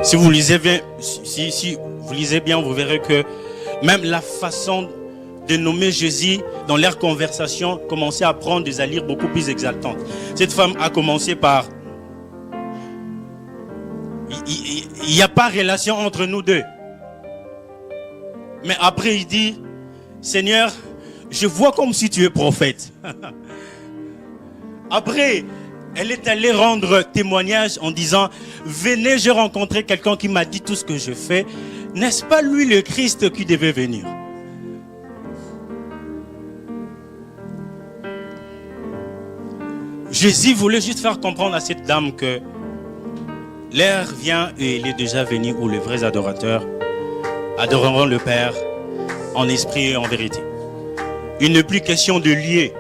Speaker 1: Si vous lisez bien, si vous lisez bien, vous verrez que même la façon de nommer Jésus dans leur conversation commençait à prendre des allures beaucoup plus exaltantes. Cette femme a commencé par, il n'y a pas relation entre nous deux. Mais après il dit, Seigneur, je vois comme si tu es prophète. Après, Elle est allée rendre témoignage en disant, venez, j'ai rencontré quelqu'un qui m'a dit tout ce que je fais. N'est-ce pas lui le Christ qui devait venir? Jésus voulait juste faire comprendre à cette dame que l'heure vient et il est déjà venu où les vrais adorateurs adoreront le Père en esprit et en vérité. Il n'est plus question de lier.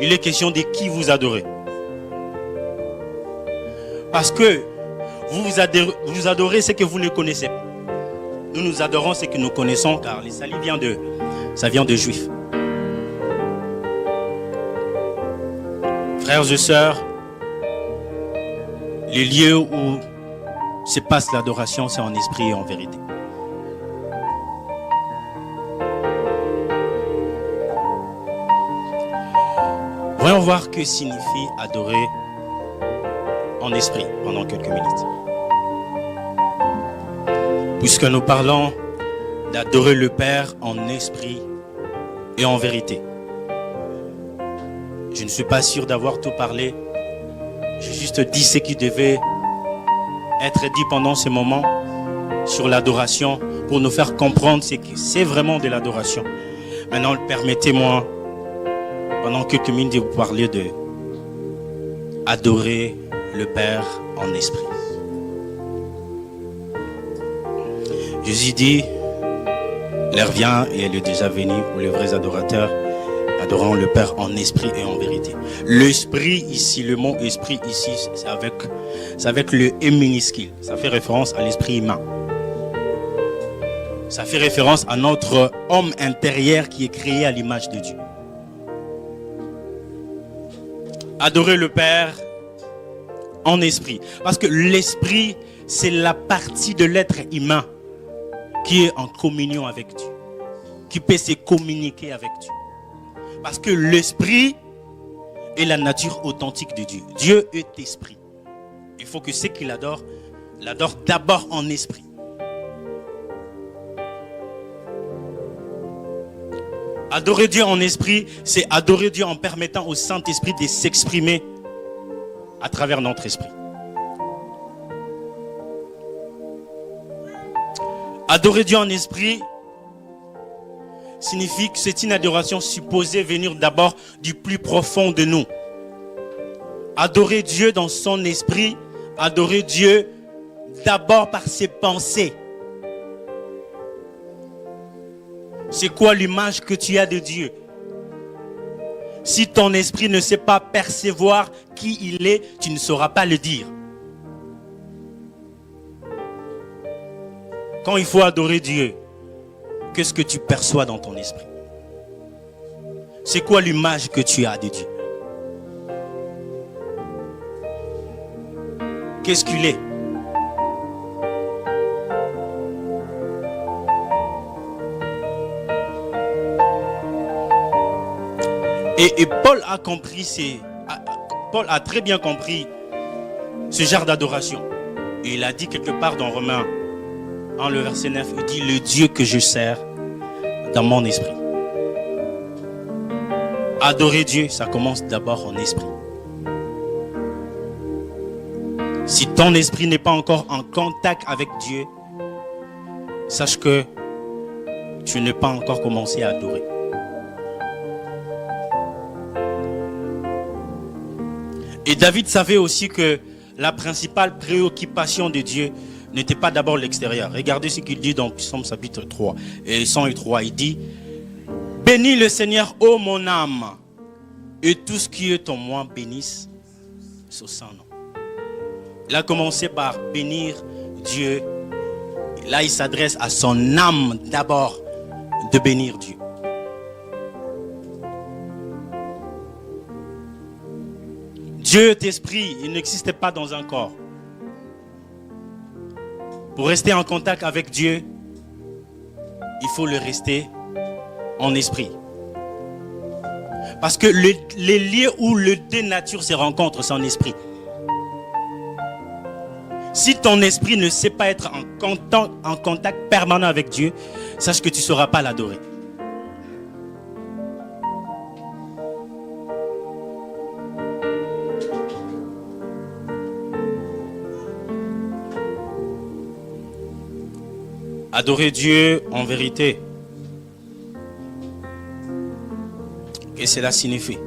Speaker 1: Il est question de qui vous adorez. Parce que vous adorez ce que vous ne connaissez pas. Nous adorons ce que nous connaissons car les salut vient de Juifs. Frères et sœurs, les lieux où se passe l'adoration, c'est en esprit et en vérité. Voyons voir que signifie adorer en esprit pendant quelques minutes. Puisque nous parlons d'adorer le Père en esprit et en vérité. Je ne suis pas sûr d'avoir tout parlé. J'ai juste dit ce qui devait être dit pendant ce moment sur l'adoration pour nous faire comprendre ce que c'est vraiment de l'adoration. Maintenant, permettez-moi pendant quelques minutes de vous parler de adorer le Père en esprit. Jésus dit, l'heure vient et elle est déjà venue où les vrais adorateurs adorant le Père en esprit et en vérité. L'esprit ici, le mot esprit ici, c'est avec le E minuscule. Ça fait référence à l'esprit humain. Ça fait référence à notre homme intérieur qui est créé à l'image de Dieu. Adorer le Père en esprit. Parce que l'esprit, c'est la partie de l'être humain qui est en communion avec Dieu. Qui peut se communiquer avec Dieu. Parce que l'esprit est la nature authentique de Dieu. Dieu est esprit. Il faut que ceux qui l'adorent d'abord en esprit. Adorer Dieu en esprit, c'est adorer Dieu en permettant au Saint-Esprit de s'exprimer à travers notre esprit. Adorer Dieu en esprit signifie que c'est une adoration supposée venir d'abord du plus profond de nous. Adorer Dieu dans son esprit, adorer Dieu d'abord par ses pensées. C'est quoi l'image que tu as de Dieu? Si ton esprit ne sait pas percevoir qui il est, tu ne sauras pas le dire. Quand il faut adorer Dieu, qu'est-ce que tu perçois dans ton esprit? C'est quoi l'image que tu as de Dieu? Qu'est-ce qu'il est? Et Paul a compris Paul a très bien compris ce genre d'adoration. Et il a dit quelque part dans Romains, en le verset 9, il dit, le Dieu que je sers dans mon esprit. Adorer Dieu, ça commence d'abord en esprit. Si ton esprit n'est pas encore en contact avec Dieu, sache que tu n'es pas encore commencé à adorer. Et David savait aussi que la principale préoccupation de Dieu n'était pas d'abord l'extérieur. Regardez ce qu'il dit dans Psaume chapitre 3 et 103. Il dit, bénis le Seigneur, ô mon âme, et tout ce qui est en moi bénisse son saint nom. Il a commencé par bénir Dieu. Et là, il s'adresse à son âme d'abord de bénir Dieu. Dieu est esprit, il n'existe pas dans un corps. Pour rester en contact avec Dieu, il faut le rester en esprit. Parce que les lieux où les deux natures se rencontrent, c'est en esprit. Si ton esprit ne sait pas être en contact permanent avec Dieu, sache que tu ne sauras pas l'adorer. Adorer Dieu en vérité. Et cela signifie.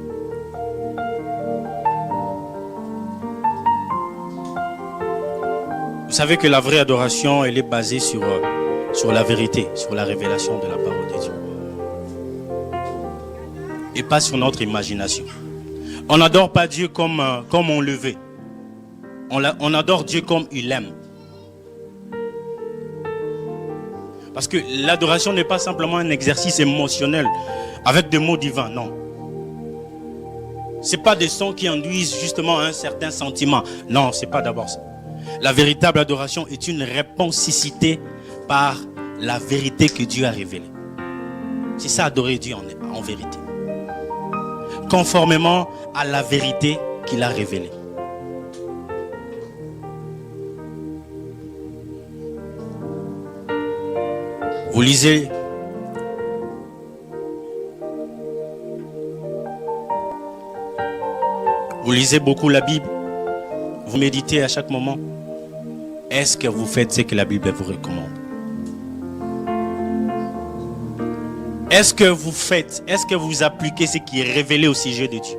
Speaker 1: Vous savez que la vraie adoration, elle est basée sur la vérité, sur la révélation de la parole de Dieu. Et pas sur notre imagination. On n'adore pas Dieu comme on le veut. On adore Dieu comme il aime. Parce que l'adoration n'est pas simplement un exercice émotionnel avec des mots divins, non. Ce n'est pas des sons qui induisent justement un certain sentiment. Non, ce n'est pas d'abord ça. La véritable adoration est une réponse suscitée par la vérité que Dieu a révélée. C'est ça, adorer Dieu en vérité. Conformément à la vérité qu'il a révélée. Vous lisez beaucoup la Bible. Vous méditez à chaque moment. Est-ce que vous faites ce que la Bible vous recommande? Est-ce que vous appliquez ce qui est révélé au sujet de Dieu?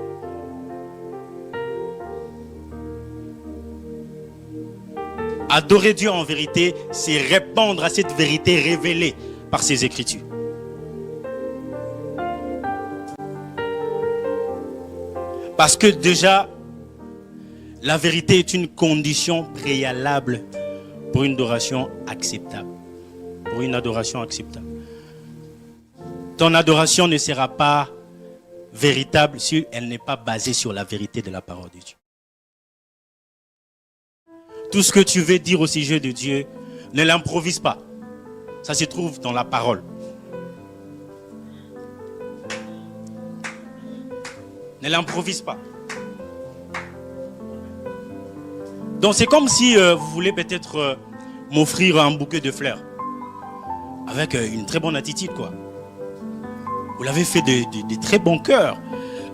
Speaker 1: Adorer Dieu en vérité, c'est répondre à cette vérité révélée par ses Écritures. Parce que déjà, la vérité est une condition préalable pour une adoration acceptable. Pour une adoration acceptable. Ton adoration ne sera pas véritable si elle n'est pas basée sur la vérité de la parole de Dieu. Tout ce que tu veux dire au sujet de Dieu, ne l'improvise pas. Ça se trouve dans la parole. Ne l'improvise pas. Donc c'est comme si vous voulez peut-être m'offrir un bouquet de fleurs. Avec une très bonne attitude, quoi. Vous l'avez fait de très bon cœur.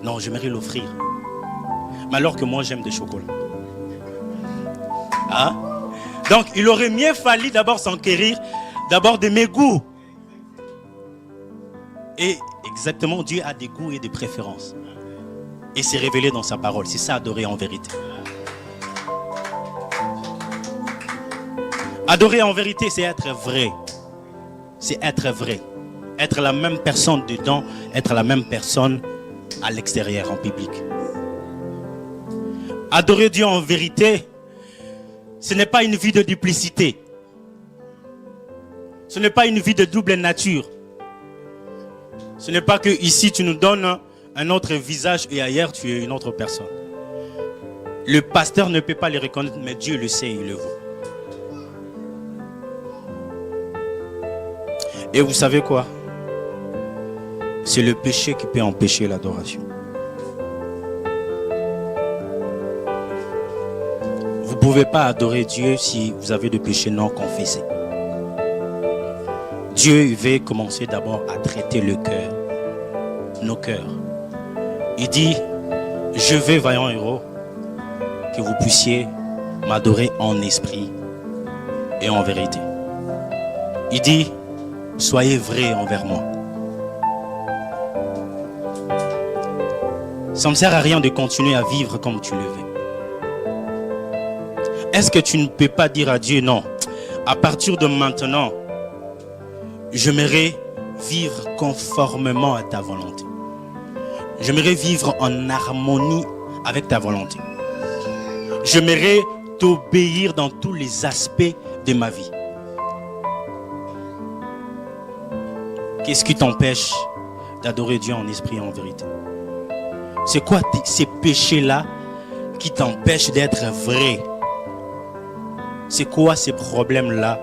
Speaker 1: Non, j'aimerais l'offrir. Mais alors que moi, j'aime des chocolats. Hein? Donc, il aurait mieux fallu d'abord s'enquérir d'abord de mes goûts. Et exactement, Dieu a des goûts et des préférences. Et c'est révélé dans sa parole. C'est ça, adorer en vérité. Adorer en vérité, c'est être vrai. C'est être vrai. Être la même personne dedans, être la même personne à l'extérieur, en public. Adorer Dieu en vérité, ce n'est pas une vie de duplicité. Ce n'est pas une vie de double nature. Ce n'est pas que ici tu nous donnes un autre visage et ailleurs tu es une autre personne. Le pasteur ne peut pas les reconnaître, mais Dieu le sait, il le voit. Et vous savez quoi? C'est le péché qui peut empêcher l'adoration. Vous ne pouvez pas adorer Dieu si vous avez des péchés non confessés. Dieu veut commencer d'abord à traiter le cœur, nos cœurs. Il dit, je veux, vaillant héros, que vous puissiez m'adorer en esprit et en vérité. Il dit, soyez vrais envers moi. Ça ne sert à rien de continuer à vivre comme tu le veux. Est-ce que tu ne peux pas dire à Dieu, non, à partir de maintenant, j'aimerais vivre conformément à ta volonté. J'aimerais vivre en harmonie avec ta volonté. J'aimerais t'obéir dans tous les aspects de ma vie. Qu'est-ce qui t'empêche d'adorer Dieu en esprit et en vérité? C'est quoi ces péchés-là qui t'empêchent d'être vrai? C'est quoi ces problèmes-là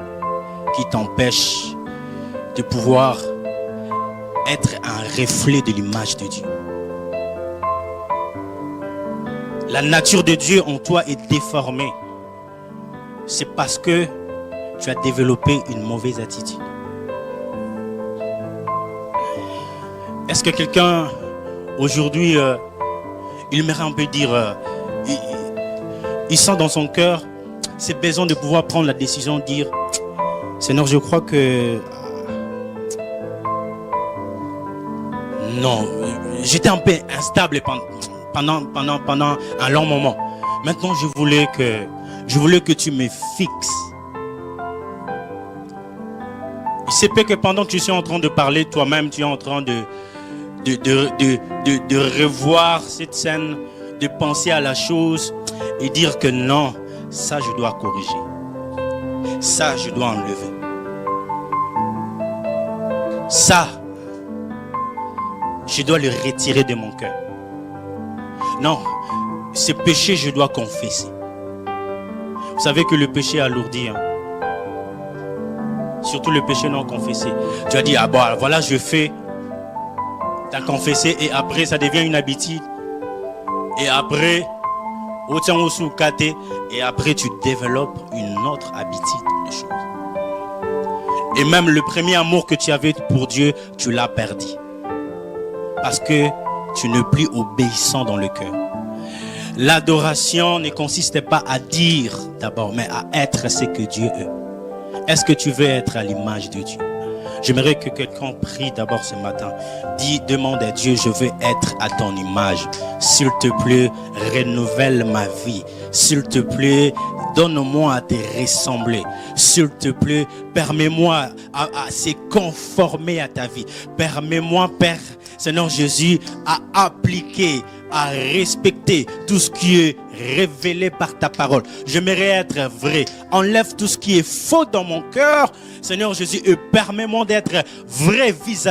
Speaker 1: qui t'empêchent de pouvoir être un reflet de l'image de Dieu? La nature de Dieu en toi est déformée. C'est parce que tu as développé une mauvaise attitude. Est-ce que quelqu'un aujourd'hui, il aimerait un peu dire, il sent dans son cœur ce besoin de pouvoir prendre la décision de dire, Seigneur, je crois que... Non, j'étais un peu instable pendant un long moment. Maintenant, je voulais que tu me fixes. Il se peut que pendant que tu suis en train de parler, toi-même, tu es en train de revoir cette scène, de penser à la chose et dire que non, ça je dois corriger. Ça je dois enlever. Ça, je dois le retirer de mon cœur. Non, ce péché je dois confesser. Vous savez que le péché alourdit. Surtout le péché non confessé. Tu as dit, ah bon, voilà, je fais. Tu as confessé et après, ça devient une habitude. Et après, et après, tu développes une autre habitude de choses. Et même le premier amour que tu avais pour Dieu, tu l'as perdu. Parce que tu n'es plus obéissant dans le cœur. L'adoration ne consiste pas à dire d'abord, mais à être ce que Dieu est. Est-ce que tu veux être à l'image de Dieu? J'aimerais que quelqu'un prie d'abord ce matin. Demande à Dieu, je veux être à ton image. S'il te plaît, renouvelle ma vie. S'il te plaît, donne-moi à te ressembler. S'il te plaît, permets-moi à se conformer à ta vie. Permets-moi, Père, Seigneur Jésus, à appliquer, à respecter tout ce qui est révélé par ta parole. J'aimerais être vrai. Enlève tout ce qui est faux dans mon cœur, Seigneur Jésus, et permets-moi d'être vrai vis-à-vis